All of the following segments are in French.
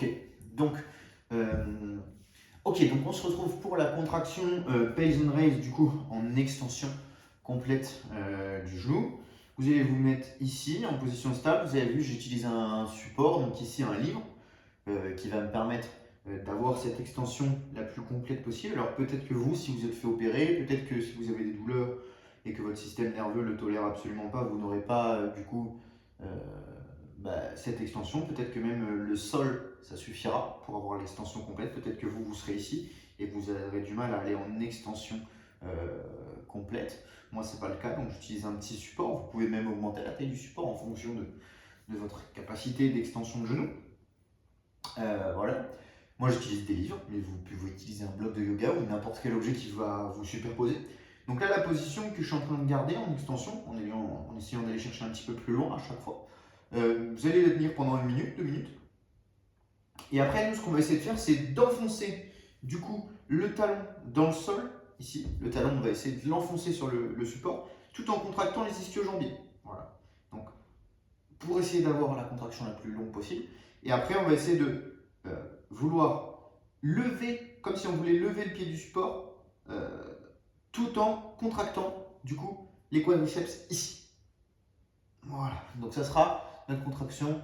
Ok, donc, euh, donc on se retrouve pour la contraction Pays and Raise du coup en extension complète du genou. Vous allez vous mettre ici en position stable. Vous avez vu, j'utilise un support, donc ici un livre qui va me permettre d'avoir cette extension la plus complète possible. Alors peut-être que vous, si vous êtes fait opérer, peut-être que si vous avez des douleurs et que votre système nerveux ne le tolère absolument pas, vous n'aurez pas du coup euh, cette extension. Peut-être que même le sol, ça suffira pour avoir l'extension complète. Peut-être que vous serez ici et que vous aurez du mal à aller en extension complète. Moi, ce n'est pas le cas, donc j'utilise un petit support. Vous pouvez même augmenter la taille du support en fonction de votre capacité d'extension de genou. Voilà. Moi, j'utilise des livres, mais vous pouvez utiliser un bloc de yoga ou n'importe quel objet qui va vous superposer. Donc là, la position que je suis en train de garder en extension, en essayant d'aller chercher un petit peu plus loin à chaque fois, vous allez la tenir pendant 1 minute, 2 minutes. Et après, nous, ce qu'on va essayer de faire, c'est d'enfoncer du coup le talon dans le sol. Ici, le talon, on va essayer de l'enfoncer sur le support, tout en contractant les ischio-jambiers. Voilà. Donc, pour essayer d'avoir la contraction la plus longue possible. Et après, on va essayer de vouloir lever, comme si on voulait lever le pied du support, tout en contractant du coup les quadriceps ici. Voilà, donc ça sera notre contraction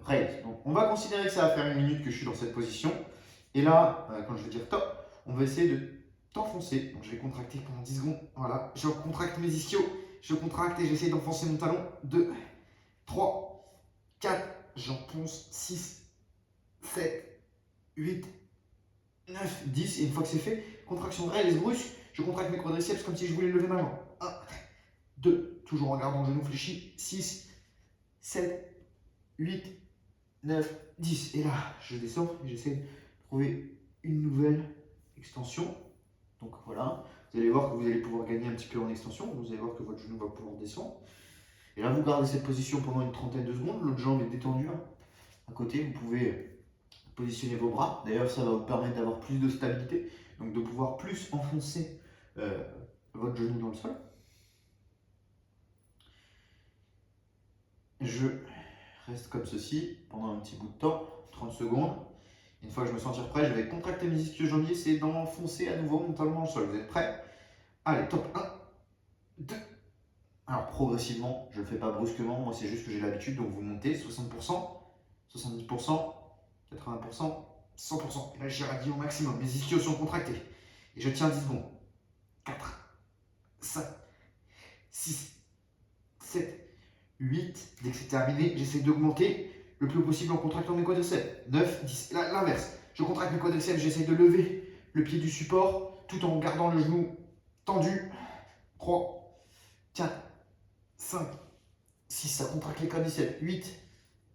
raise. Donc on va considérer que ça va faire 1 minute que je suis dans cette position. Et là, quand je vais dire top, on va essayer de t'enfoncer. Donc je vais contracter pendant 10 secondes. Voilà, je contracte mes ischios, je contracte et j'essaie d'enfoncer mon talon. 2, 3, 4, j'enfonce 6, 7, 8, 9, 10. Et une fois que c'est fait, contraction raise brusque, je contracte mes quadriceps comme si je voulais lever ma jambe. 1, 2, toujours en gardant le genou fléchi. 6, 7, 8, 9, 10. Et là, je descends et j'essaie de trouver une nouvelle extension. Donc voilà, vous allez voir que vous allez pouvoir gagner un petit peu en extension. Vous allez voir que votre genou va pouvoir descendre. Et là, vous gardez cette position pendant une trentaine de secondes. L'autre jambe est détendue. À côté, vous pouvez positionner vos bras. D'ailleurs, ça va vous permettre d'avoir plus de stabilité. Donc de pouvoir plus enfoncer votre genou dans le sol. Je reste comme ceci pendant un petit bout de temps, 30 secondes. Une fois que je me sentir prêt, je vais contracter mes ischio-jambiers, c'est d'enfoncer à nouveau mon talon dans le sol. Vous êtes prêts? Allez, top. 1, 2. Alors progressivement, je ne le fais pas brusquement, moi c'est juste que j'ai l'habitude, donc vous montez 60%, 70%, 80%, 100%. Et là j'irradie au maximum, mes ischios sont contractés. Et je tiens 10 secondes. 4, 5, 6, 7, 8. Dès que c'est terminé, j'essaie d'augmenter le plus possible en contractant mes quadriceps. 9, 10. L'inverse. Je contracte mes quadriceps, j'essaie de lever le pied du support tout en gardant le genou tendu. 3, 4, 5, 6. Ça contracte les quadriceps. 8,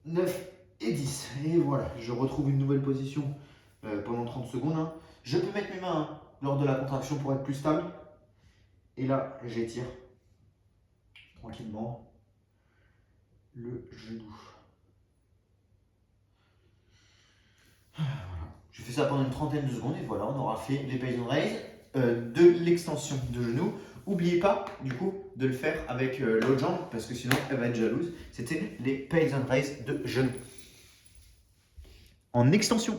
9 et 10. Et voilà, je retrouve une nouvelle position pendant 30 secondes. Hein. Je peux mettre mes mains lors de la contraction pour être plus stable. Et là, j'étire tranquillement le genou. Voilà. Je fais ça pendant une trentaine de secondes et voilà, on aura fait les Pays and Raise de l'extension de genou. N'oubliez pas du coup de le faire avec l'autre jambe parce que sinon elle va être jalouse. C'était les Pays and Raise de genou en extension.